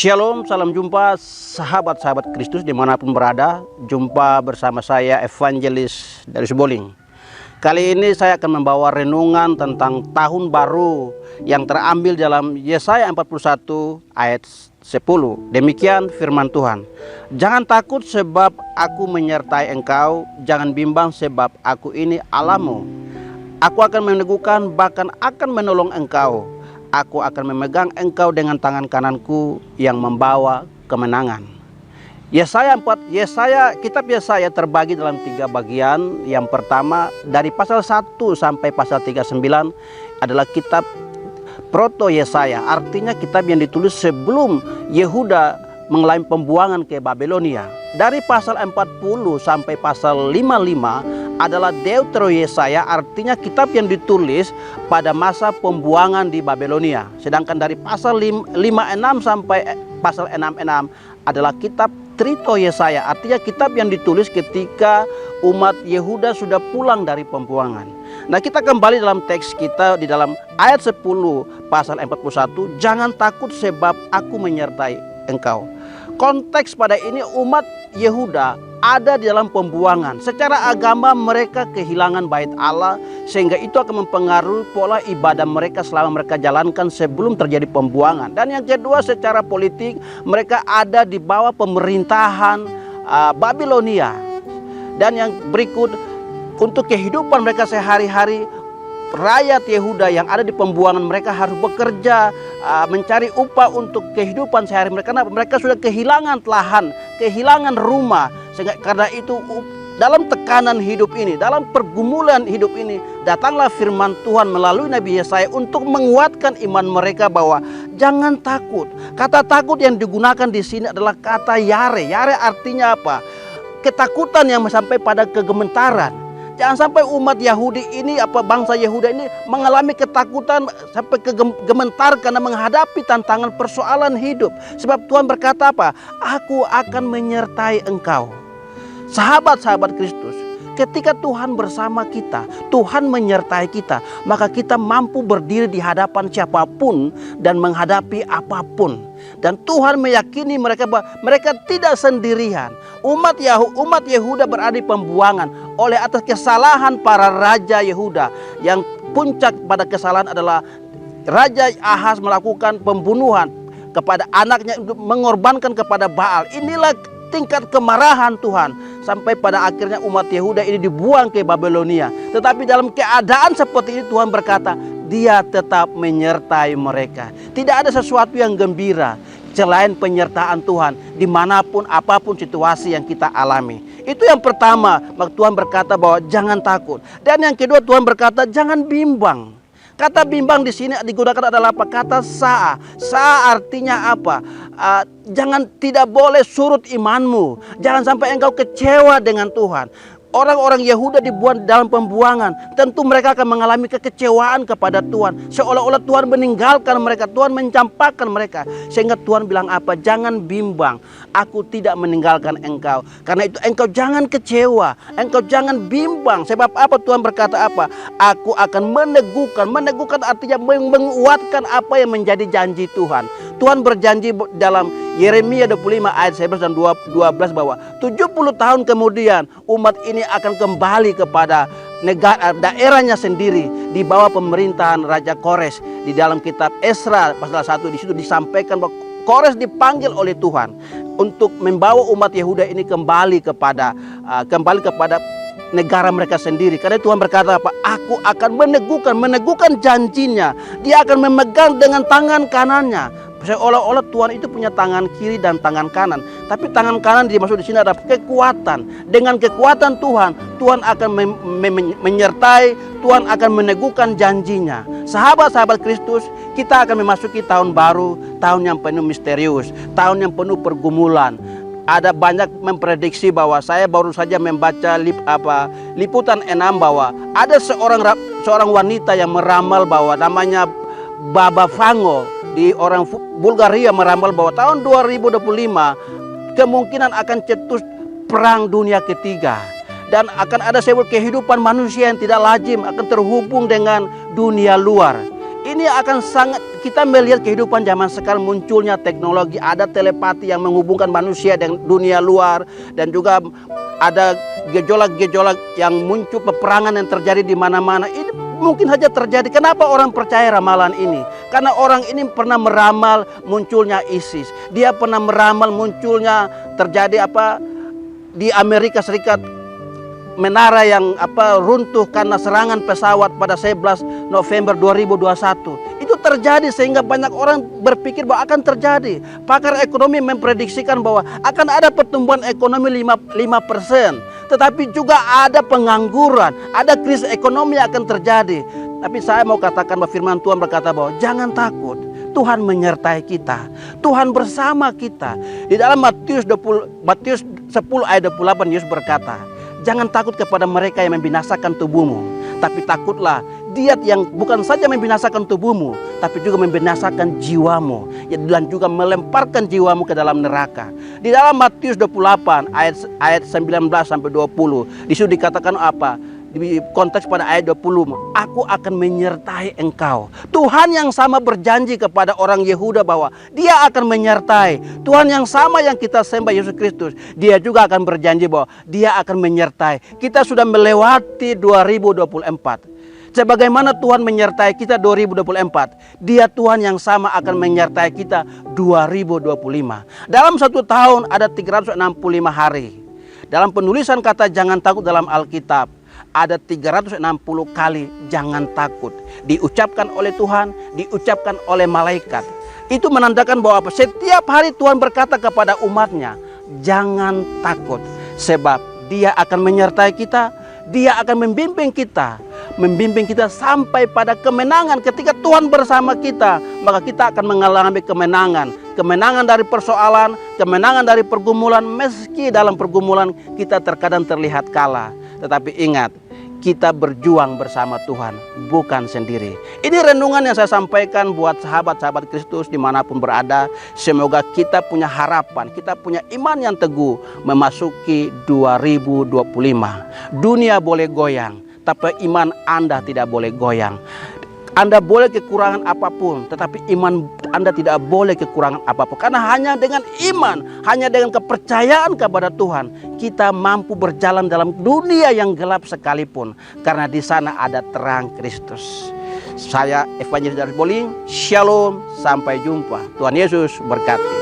Shalom, salam jumpa sahabat-sahabat Kristus dimanapun berada. Jumpa bersama saya Evangelis dari Sibolink. Kali ini saya akan membawa renungan tentang tahun baru yang terambil dalam Yesaya 41 ayat 10. Demikian firman Tuhan. Jangan takut sebab aku menyertai engkau, jangan bimbang sebab aku ini Allahmu. Aku akan meneguhkan bahkan akan menolong engkau. Aku akan memegang engkau dengan tangan kananku yang membawa kemenangan. Kitab Yesaya terbagi dalam 3 bagian. Yang pertama dari pasal 1 sampai pasal 39 adalah kitab Proto Yesaya. Artinya kitab yang ditulis sebelum Yehuda mengalami pembuangan ke Babelonia. Dari pasal 40 sampai pasal 55 adalah Deutero Yesaya, artinya kitab yang ditulis pada masa pembuangan di Babelonia. Sedangkan dari pasal 56 sampai pasal 66 adalah kitab Trito Yesaya, artinya kitab yang ditulis ketika umat Yehuda sudah pulang dari pembuangan. Nah, kita kembali dalam teks kita di dalam ayat 10 pasal 41, jangan takut sebab aku menyertai engkau. Konteks pada ini umat Yehuda ada di dalam pembuangan. Secara agama mereka kehilangan bait Allah, sehingga itu akan mempengaruhi pola ibadah mereka selama mereka jalankan sebelum terjadi pembuangan. Dan yang kedua, secara politik mereka ada di bawah pemerintahan Babilonia. Dan yang berikut, untuk kehidupan mereka sehari-hari, rakyat Yehuda yang ada di pembuangan mereka harus bekerja mencari upah untuk kehidupan sehari-hari mereka. Karena mereka sudah kehilangan lahan, kehilangan rumah. Sehingga karena itu dalam tekanan hidup ini, dalam pergumulan hidup ini, datanglah firman Tuhan melalui Nabi Yesaya untuk menguatkan iman mereka bahwa jangan takut. Kata takut yang digunakan di sini adalah kata yare. Yare artinya apa? Ketakutan yang sampai pada kegemetaran. Jangan sampai umat Yahudi ini, bangsa Yehuda ini mengalami ketakutan sampai gemetar karena menghadapi tantangan persoalan hidup. Sebab Tuhan berkata apa? Aku akan menyertai engkau. Sahabat-sahabat Kristus, ketika Tuhan bersama kita, Tuhan menyertai kita, maka kita mampu berdiri di hadapan siapapun dan menghadapi apapun. Dan Tuhan meyakini mereka bahwa mereka tidak sendirian. Umat Yehuda berada di pembuangan oleh atas kesalahan para raja Yehuda. Yang puncak pada kesalahan adalah Raja Ahaz melakukan pembunuhan kepada anaknya untuk mengorbankan kepada Baal. Inilah tingkat kemarahan Tuhan sampai pada akhirnya umat Yehuda ini dibuang ke Babelonia. Tetapi dalam keadaan seperti ini Tuhan berkata, Dia tetap menyertai mereka. Tidak ada sesuatu yang gembira selain penyertaan Tuhan dimanapun apapun situasi yang kita alami. Itu yang pertama, Tuhan berkata bahwa jangan takut. Dan yang kedua, Tuhan berkata jangan bimbang. Kata bimbang di sini digunakan adalah apa? Kata sa'a. Sa'a artinya apa? Tidak boleh surut imanmu. Jangan sampai engkau kecewa dengan Tuhan. Orang-orang Yehuda dibuang dalam pembuangan, tentu mereka akan mengalami kekecewaan kepada Tuhan. Seolah-olah Tuhan meninggalkan mereka, Tuhan mencampakkan mereka. Sehingga Tuhan bilang apa? Jangan bimbang, aku tidak meninggalkan engkau. Karena itu engkau jangan kecewa, engkau jangan bimbang. Sebab apa? Tuhan berkata apa? Aku akan meneguhkan. Meneguhkan artinya menguatkan apa yang menjadi janji Tuhan. Tuhan berjanji dalam Yeremia 25 ayat 11 dan 12 bahwa 70 tahun kemudian umat ini akan kembali kepada negara daerahnya sendiri di bawah pemerintahan Raja Kores. Di dalam kitab Esra pasal 1 di situ disampaikan bahwa Kores dipanggil oleh Tuhan untuk membawa umat Yehuda ini kembali kepada negara mereka sendiri. Karena Tuhan berkata apa? Aku akan meneguhkan janjinya. Dia akan memegang dengan tangan kanannya. Seolah-olah Tuhan itu punya tangan kiri dan tangan kanan. Tapi tangan kanan dimaksud di sini ada kekuatan. Dengan kekuatan Tuhan, Tuhan akan menyertai, Tuhan akan meneguhkan janjinya. Sahabat-sahabat Kristus, kita akan memasuki tahun baru, tahun yang penuh misterius, tahun yang penuh pergumulan. Ada banyak memprediksi bahwa saya baru saja membaca liputan 6 bahwa ada seorang wanita yang meramal bahwa namanya Baba Vango di orang Bulgaria meramal bahwa tahun 2025 kemungkinan akan cetus perang dunia ketiga dan akan ada sebuah kehidupan manusia yang tidak lazim akan terhubung dengan dunia luar. Ini akan sangat, kita melihat kehidupan zaman sekarang, munculnya teknologi, ada telepati yang menghubungkan manusia dengan dunia luar, dan juga ada gejolak-gejolak yang muncul, peperangan yang terjadi di mana-mana. Ini mungkin saja terjadi. Kenapa orang percaya ramalan ini? Karena orang ini pernah meramal munculnya ISIS. Dia pernah meramal munculnya terjadi di Amerika Serikat, menara yang runtuh karena serangan pesawat pada 11 November 2021. Itu terjadi sehingga banyak orang berpikir bahwa akan terjadi. Pakar ekonomi memprediksikan bahwa akan ada pertumbuhan ekonomi 5%. Tetapi juga ada pengangguran, ada krisis ekonomi yang akan terjadi. Tapi saya mau katakan bahwa firman Tuhan berkata bahwa jangan takut. Tuhan menyertai kita. Tuhan bersama kita. Di dalam Matius 10 ayat 28 Yesus berkata, jangan takut kepada mereka yang membinasakan tubuhmu, tapi takutlah Dia yang bukan saja membinasakan tubuhmu, tapi juga membinasakan jiwamu, dan juga melemparkan jiwamu ke dalam neraka. Di dalam Matius 28 ayat 19 sampai 20, di situ dikatakan apa? Di konteks pada ayat 20, aku akan menyertai engkau. Tuhan yang sama berjanji kepada orang Yehuda bahwa Dia akan menyertai. Tuhan yang sama yang kita sembah, Yesus Kristus, Dia juga akan berjanji bahwa Dia akan menyertai. Kita sudah melewati 2024. Sebagaimana Tuhan menyertai kita 2024, Dia Tuhan yang sama akan menyertai kita 2025. Dalam satu tahun ada 365 hari. Dalam penulisan kata jangan takut dalam Alkitab, ada 360 kali jangan takut diucapkan oleh Tuhan, diucapkan oleh malaikat. Itu menandakan bahwa setiap hari Tuhan berkata kepada umatnya, jangan takut, sebab Dia akan menyertai kita. Dia akan membimbing kita sampai pada kemenangan. Ketika Tuhan bersama kita, maka kita akan mengalami kemenangan. Kemenangan dari persoalan, kemenangan dari pergumulan. Meski dalam pergumulan kita terkadang terlihat kalah, tetapi ingat, kita berjuang bersama Tuhan, bukan sendiri. Ini renungan yang saya sampaikan buat sahabat-sahabat Kristus dimanapun berada. Semoga kita punya harapan, kita punya iman yang teguh memasuki 2025. Dunia boleh goyang, tapi iman Anda tidak boleh goyang. Anda boleh kekurangan apapun, tetapi iman Anda tidak boleh kekurangan apapun. Karena hanya dengan iman, hanya dengan kepercayaan kepada Tuhan, kita mampu berjalan dalam dunia yang gelap sekalipun. Karena di sana ada terang Kristus. Saya Evangelis Darwis Boling, Shalom, sampai jumpa. Tuhan Yesus berkati.